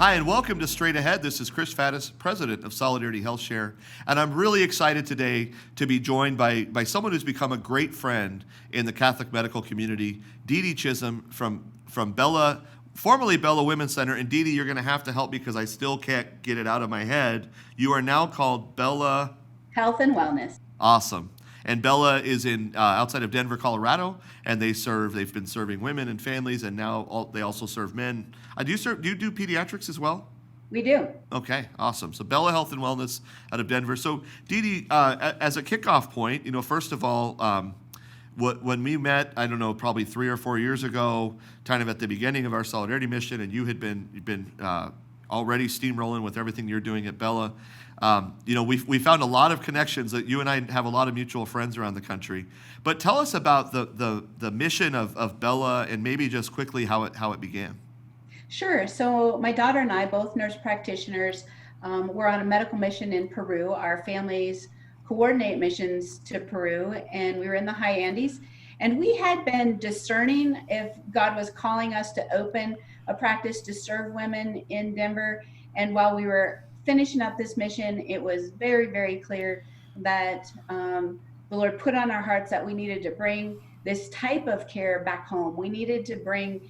Hi, and welcome to Straight Ahead. This is Chris Faddis, president of Solidarity Healthshare, and I'm really excited today to be joined by someone who's become a great friend in the Catholic medical community, Dede Chism from Bella, formerly Bella Women's Center. And Dede, you're going to have to help me because I still can't get it out of my head. You are now called Bella Health and wellness. Awesome. And Bella is in outside of Denver, Colorado, and they've been serving women and families, and now they also serve men. Do you do pediatrics as well? We do. Okay, awesome. So Bella Health and Wellness out of Denver. So Dede, as a kickoff point, first of all, when we met, I don't know, probably 3 or 4 years ago, kind of at the beginning of our Solidarity mission, and you've been already steamrolling with everything you're doing at Bella. We found a lot of connections that you and I have a lot of mutual friends around the country. But tell us about the mission of Bella and maybe just quickly how it began. Sure. So my daughter and I, both nurse practitioners, were on a medical mission in Peru. Our families coordinate missions to Peru, and we were in the high Andes. And we had been discerning if God was calling us to open a practice to serve women in Denver. And while we were finishing up this mission, it was very, very clear that the Lord put on our hearts that we needed to bring this type of care back home. We needed to bring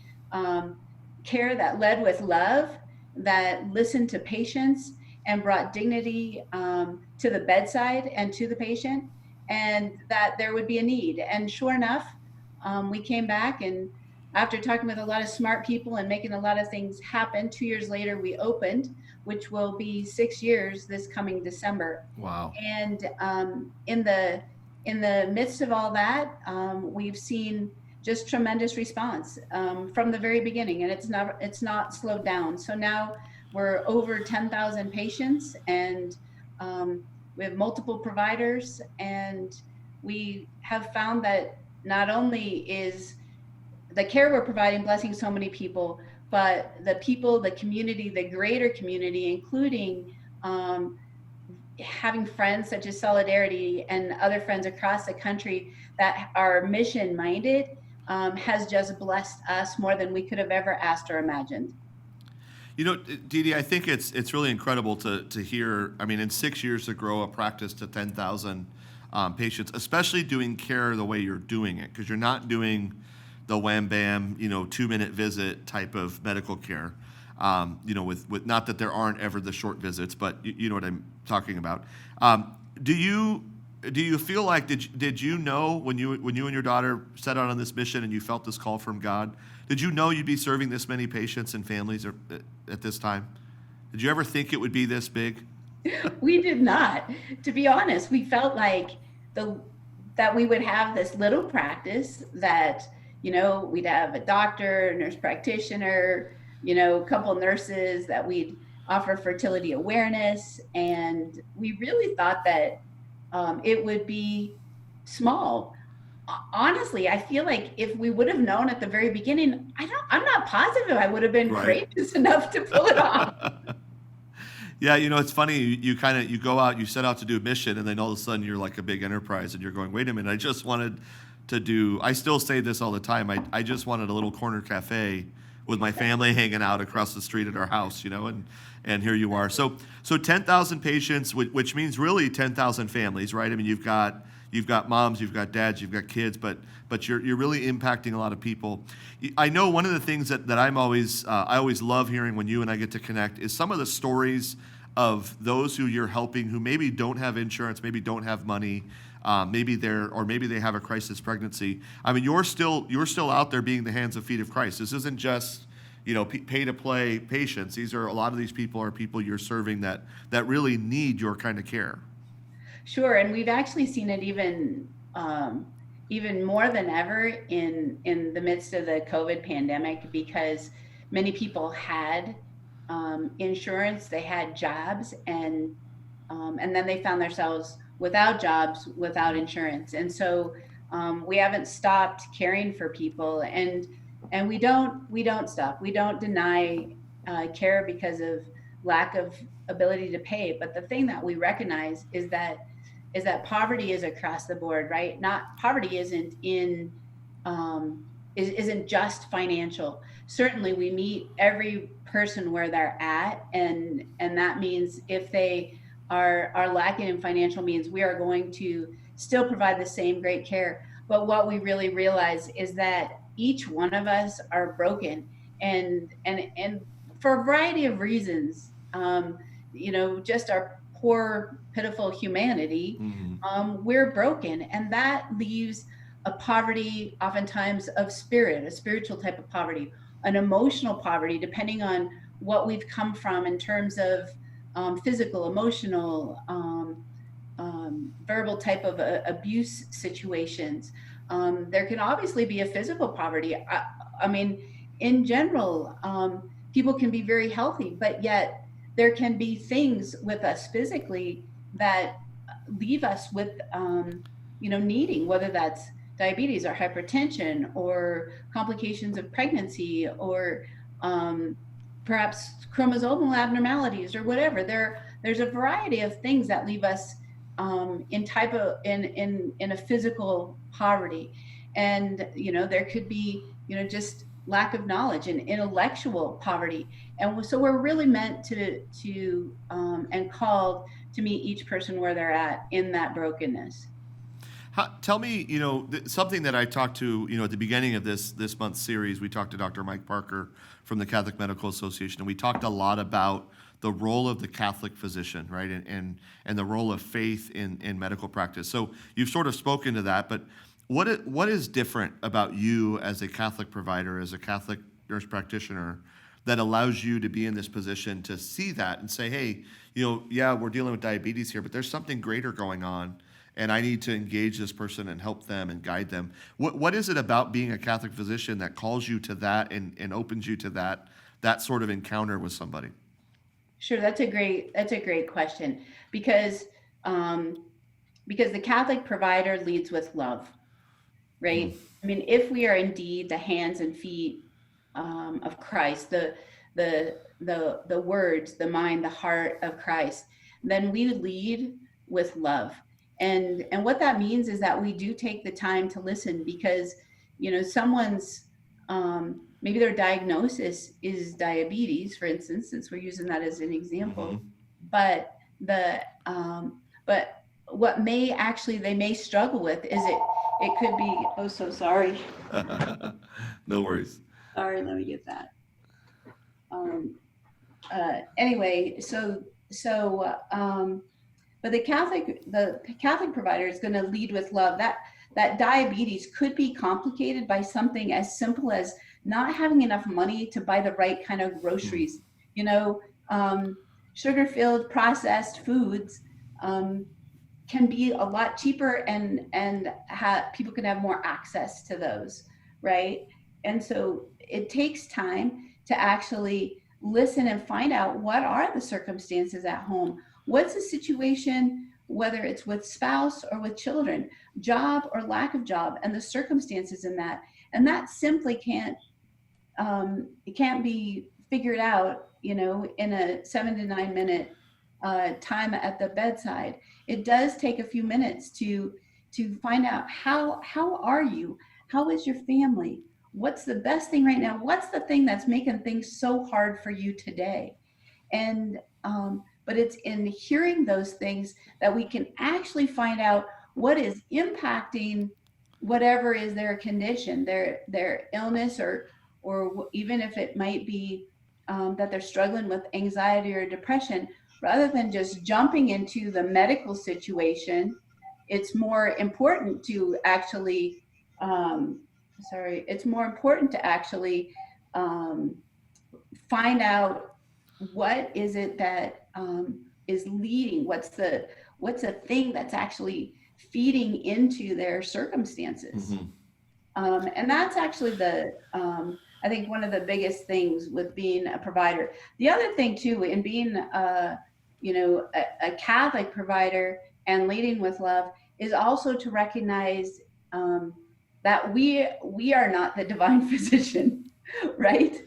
care that led with love, that listened to patients and brought dignity to the bedside and to the patient, and that there would be a need. And sure enough, we came back, and after talking with a lot of smart people and making a lot of things happen, 2 years later, we opened, which will be 6 years this coming December. Wow. And in the midst of all that, we've seen just tremendous response from the very beginning, and it's not slowed down. So now we're over 10,000 patients, and we have multiple providers, and we have found that not only is the care we're providing blessing so many people, but the people, the community, the greater community, including having friends such as Solidarity and other friends across the country that are mission minded, has just blessed us more than we could have ever asked or imagined. Dede, I think it's really incredible to hear. I mean, in 6 years to grow a practice to 10,000 patients, especially doing care the way you're doing it, because you're not doing the wham bam, 2-minute visit type of medical care. With not that there aren't ever the short visits, but you know what I'm talking about. Do you feel like did you know when you and your daughter set out on this mission and you felt this call from God? Did you know you'd be serving this many patients and families at this time? Did you ever think it would be this big? We did not. To be honest, we felt like that we would have this little practice that, we'd have a doctor, a nurse practitioner, a couple nurses, that we'd offer fertility awareness. And we really thought that it would be small. Honestly, I feel like if we would have known at the very beginning, I'm not positive I would have been courageous enough to pull it off. Yeah, it's funny. You go out, you set out to do a mission, and then all of a sudden you're like a big enterprise, and you're going, wait a minute, I just wanted to do. I still say this all the time. I just wanted a little corner cafe with my family hanging out across the street at our house, and here you are. So 10,000 patients, which means really 10,000 families, right? I mean, you've got moms, you've got dads, you've got kids, but you're really impacting a lot of people. I know one of the things that I always love hearing when you and I get to connect is some of the stories of those who you're helping who maybe don't have insurance, maybe don't have money, maybe they have a crisis pregnancy. I mean, you're still out there being the hands and feet of Christ. This isn't just pay to play patients. A lot of these people are people you're serving that really need your kind of care. Sure, and we've actually seen it even more than ever in the midst of the COVID pandemic, because many people had insurance, they had jobs, and then they found themselves without jobs, without insurance, and so we haven't stopped caring for people, and we don't stop. We don't deny care because of lack of ability to pay. But the thing that we recognize is that poverty is across the board, right? Poverty isn't isn't just financial. Certainly we meet every person where they're at, and that means if they are lacking in financial means, we are going to still provide the same great care. But what we really realize is that each one of us are broken, and for a variety of reasons. Just our poor, pitiful humanity, Hmm. we're broken, and that leaves a poverty, oftentimes of spirit, a spiritual type of poverty, an emotional poverty, depending on what we've come from in terms of physical, emotional, verbal type of abuse situations. There can obviously be a physical poverty. I mean, in general, people can be very healthy, but yet there can be things with us physically that leave us with, needing, whether that's diabetes or hypertension or complications of pregnancy or um, perhaps chromosomal abnormalities or whatever. There's a variety of things that leave us in a physical poverty, and there could be just lack of knowledge and intellectual poverty, and so we're really meant to and called to meet each person where they're at in that brokenness. Tell me, something that I talked to, at the beginning of this month's series, we talked to Dr. Mike Parker from the Catholic Medical Association, and we talked a lot about the role of the Catholic physician, right, and the role of faith in medical practice. So you've sort of spoken to that, but what is different about you as a Catholic provider, as a Catholic nurse practitioner, that allows you to be in this position to see that and say, hey, yeah, we're dealing with diabetes here, but there's something greater going on, and I need to engage this person and help them and guide them. What is it about being a Catholic physician that calls you to that and opens you to that sort of encounter with somebody? Sure, that's a great question, because um, because the Catholic provider leads with love, Mm. right? I mean, if we are indeed the hands and feet of Christ, the words, the mind, the heart of Christ, then we lead with love. And what that means is that we do take the time to listen, because someone's maybe their diagnosis is diabetes, for instance, since we're using that as an Hmm. example. But but what may actually they may struggle with is it could be, oh, so sorry. No worries. Sorry, let me get that. Um, anyway, but the Catholic provider is going to lead with love. That diabetes could be complicated by something as simple as not having enough money to buy the right kind of Mm. groceries. You know, um, Sugar-filled processed foods um, can be a lot cheaper, and people can have more access to those, right? And so it takes time to actually listen and find out what are the circumstances at home. What's the situation, whether it's with spouse or with children, job or lack of job, and the circumstances in that. And that simply it can't be figured out, in a 7 to 9 minute time at the bedside. It does take a few minutes to find out how are you, how is your family, what's the best thing right now, what's the thing that's making things so hard for you today. And but it's in hearing those things that we can actually find out what is impacting whatever is their condition, their illness, or even if it might be that they're struggling with anxiety or depression. Rather than just jumping into the medical situation, it's more important to actually it's more important to actually um, find out what is it that is leading, what's the thing that's actually feeding into their circumstances. Hmm. And that's actually I think one of the biggest things with being a provider. The other thing too, in being a Catholic provider and leading with love, is also to recognize um, that we are not the divine physician, right?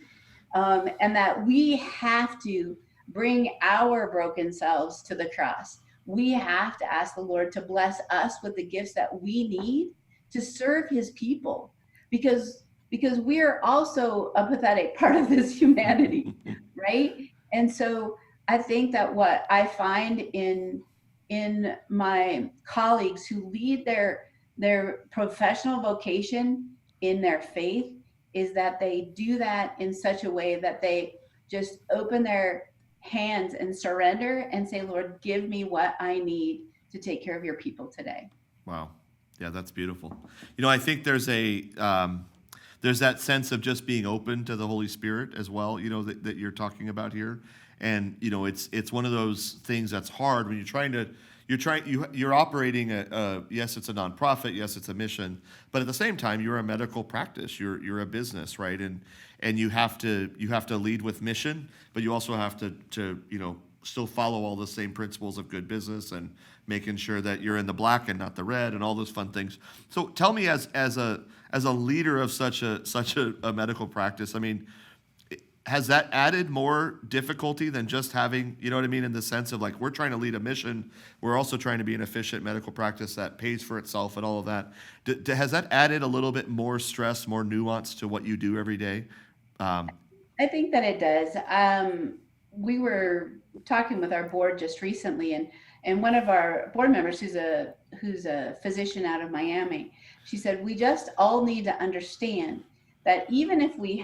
And that we have to bring our broken selves to the cross. We have to ask the Lord to bless us with the gifts that we need to serve His people, because we are also a pathetic part of this humanity, right? And so I think that what I find in my colleagues who lead their professional vocation in their faith is that they do that in such a way that they just open their hands and surrender and say, Lord, give me what I need to take care of your people today. Wow. Yeah, that's beautiful. I think there's that sense of just being open to the Holy Spirit as well, that you're talking about here. And, it's one of those things that's hard when you're operating yes, it's a nonprofit, yes, it's a mission, but at the same time, you're a medical practice, you're a business, right? And you have to lead with mission, but you also have to still follow all the same principles of good business and making sure that you're in the black and not the red and all those fun things. So tell me, as a leader of such a medical practice, I mean, has that added more difficulty than just having, you know what I mean, in the sense of like, we're trying to lead a mission, we're also trying to be an efficient medical practice that pays for itself and all of that. Has that added a little bit more stress, more nuance to what you do every day? I think that it does. We were talking with our board just recently, and one of our board members, who's a physician out of Miami, she said, we just all need to understand that even if we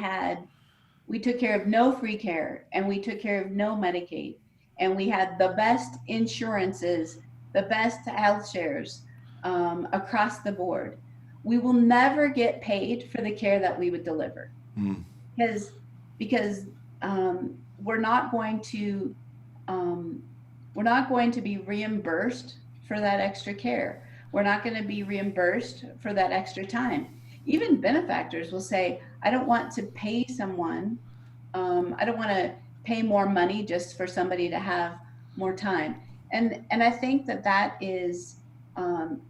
took care of no free care and we took care of no Medicaid and we had the best insurances, the best health shares across the board, we will never get paid for the care that we would deliver. Mm. Because we're not going to be reimbursed for that extra care. We're not going to be reimbursed for that extra time. Even benefactors will say, I don't want to pay someone. I don't want to pay more money just for somebody to have more time. And I think that is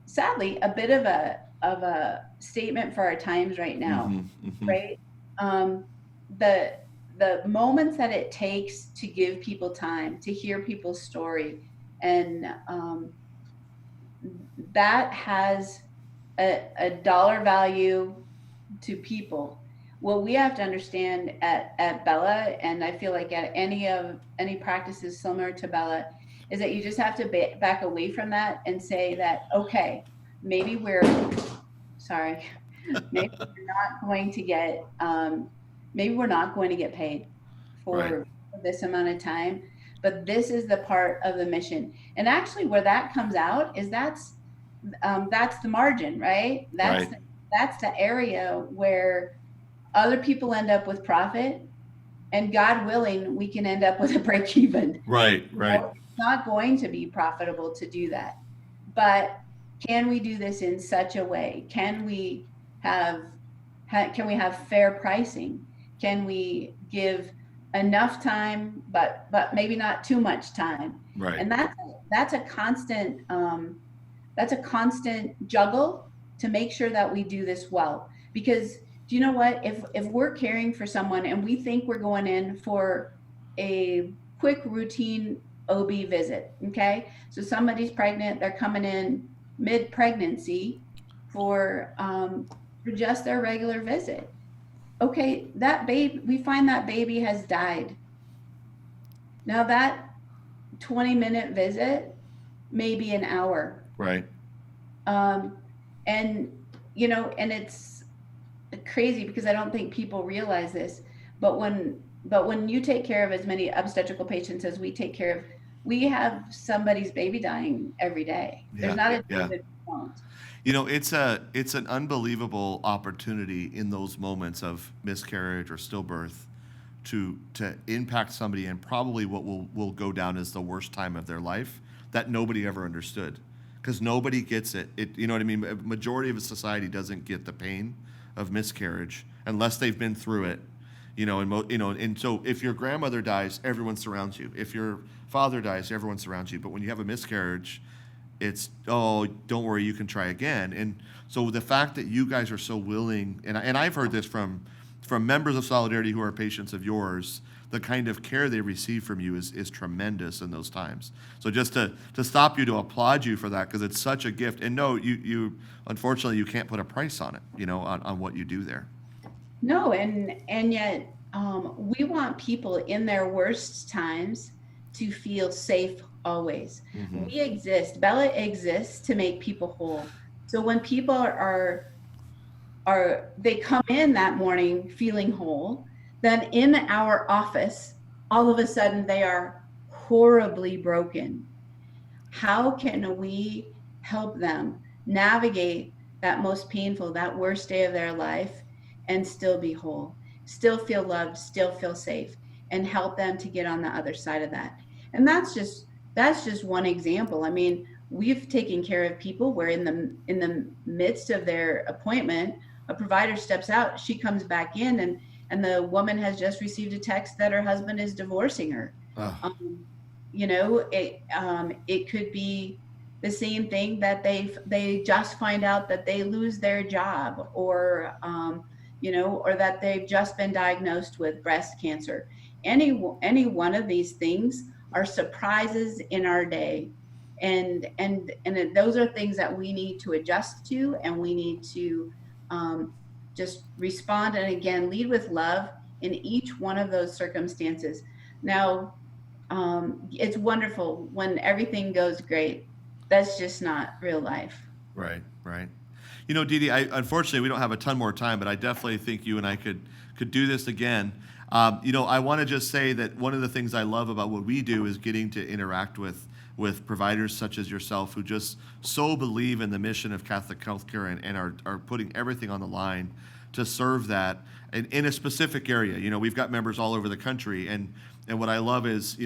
sadly a bit of a statement for our times right now, Mm-hmm, mm-hmm. right? The moments that it takes to give people time, to hear people's story, and that has a dollar value to people. What we have to understand at Bella, and I feel like at any practices similar to Bella, is that you just have to back away from that and say that, okay, maybe we're not going to get maybe we're not going to get paid for Right. this amount of time, but this is the part of the mission. And actually, where that comes out is that's the margin, right? Right. That's the area where other people end up with profit, and God willing, we can end up with a break even. Right. Right. It's not going to be profitable to do that, but can we do this in such a way? Can we have fair pricing? Can we give enough time, but maybe not too much time? Right. And that's a constant juggle to make sure that we do this well. Because do you know what? If we're caring for someone and we think we're going in for a quick routine OB visit, okay? So somebody's pregnant, they're coming in mid-pregnancy for just their regular visit. Okay, that baby, we find that baby has died. Now that 20-minute visit may be an hour. Right. And it's crazy because I don't think people realize this, but when you take care of as many obstetrical patients as we take care of, we have somebody's baby dying every day. Yeah. There's not a day Yeah. that we won't. It's an unbelievable opportunity in those moments of miscarriage or stillbirth to impact somebody in probably what will go down as the worst time of their life that nobody ever understood, because nobody gets it. You know what I mean? A majority of society doesn't get the pain of miscarriage unless they've been through it. And so if your grandmother dies, everyone surrounds you. If your father dies, everyone surrounds you. But when you have a miscarriage, it's, oh, don't worry, you can try again. And so the fact that you guys are so willing, and I've heard this from members of Solidarity who are patients of yours, the kind of care they receive from you is tremendous in those times. So just to stop you, to applaud you for that, because it's such a gift. And no, you unfortunately, you can't put a price on it, on what you do there. No, and yet we want people in their worst times to feel safe always. Mm-hmm. We exist, Bella exists to make people whole. So when people are they come in that morning feeling whole, then in our office, all of a sudden they are horribly broken. How can we help them navigate that most painful, that worst day of their life and still be whole, still feel loved, still feel safe, and help them to get on the other side of that? And that's just one example. I mean, we've taken care of people where in the midst of their appointment, a provider steps out, she comes back in, and the woman has just received a text that her husband is divorcing her. Oh, Um, it could be the same thing that they just find out that they lose their job, or that they've just been diagnosed with breast cancer. Any one of these things are surprises in our day, and those are things that we need to adjust to, and we need to just respond, and again lead with love in each one of those circumstances. Now, it's wonderful when everything goes great. That's just not real life. right, right. Dede, unfortunately we don't have a ton more time, but I definitely think you and I could do this again. I want to just say that one of the things I love about what we do is getting to interact with providers such as yourself who just so believe in the mission of Catholic healthcare and are putting everything on the line to serve that in a specific area. We've got members all over the country, and what I love is,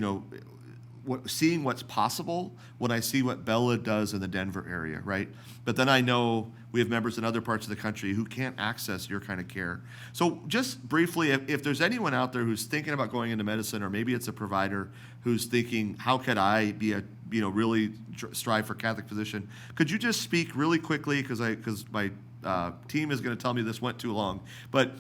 seeing what's possible when I see what Bella does in the Denver area, right? But then I know we have members in other parts of the country who can't access your kind of care. So just briefly, if there's anyone out there who's thinking about going into medicine, or maybe it's a provider who's thinking, how could I be really strive for Catholic physician? Could you just speak really quickly, because my team is going to tell me this went too long, but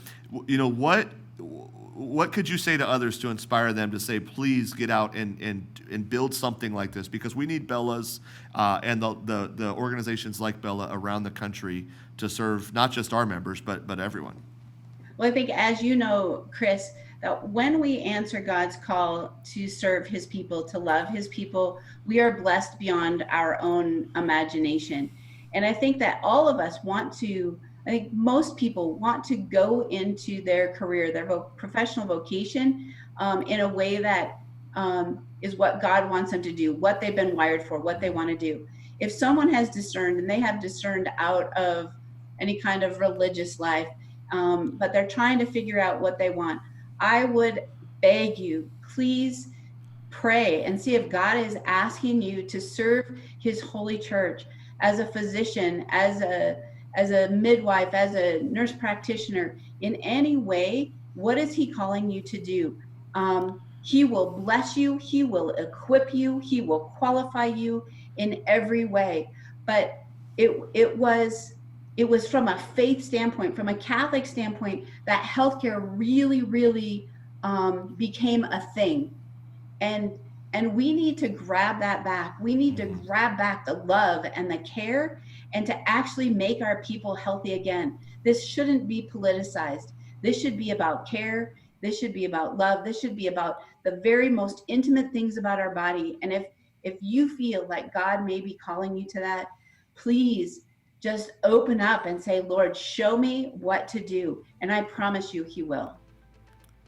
what could you say to others to inspire them to say, please get out and build something like this? Because we need Bellas and the organizations like Bella around the country to serve not just our members, but everyone. Well, I think, as you know, Chris, that when we answer God's call to serve his people, to love his people, we are blessed beyond our own imagination. And I think that all of us I think most people want to go into their career, their professional vocation, in a way that is what God wants them to do, what they've been wired for, what they want to do. If someone has discerned, and they have discerned out of any kind of religious life, but they're trying to figure out what they want, I would beg you, please pray and see if God is asking you to serve his holy church as a physician, as a midwife, as a nurse practitioner, in any way. What is he calling you to do? He will bless you. He will equip you. He will qualify you in every way. But it was from a faith standpoint, from a Catholic standpoint, that healthcare really, really became a thing. And we need to grab that back. We need to grab back the love and the care, and to actually make our people healthy again. This shouldn't be politicized. This should be about care. This should be about love. This should be about the very most intimate things about our body. And if you feel like God may be calling you to that, please just open up and say, Lord, show me what to do. And I promise you, he will.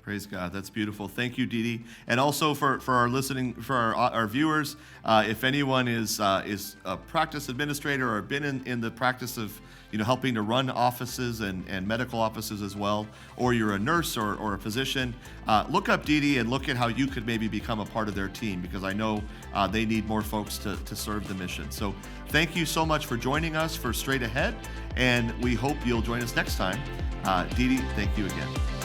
Praise God. That's beautiful. Thank you, Dede. And also for our viewers, if anyone is a practice administrator or been in the practice of helping to run offices and medical offices as well, or you're a nurse or a physician, look up Dede and look at how you could maybe become a part of their team, because I know they need more folks to serve the mission. So thank you so much for joining us for Straight Ahead, and we hope you'll join us next time. Dede, thank you again.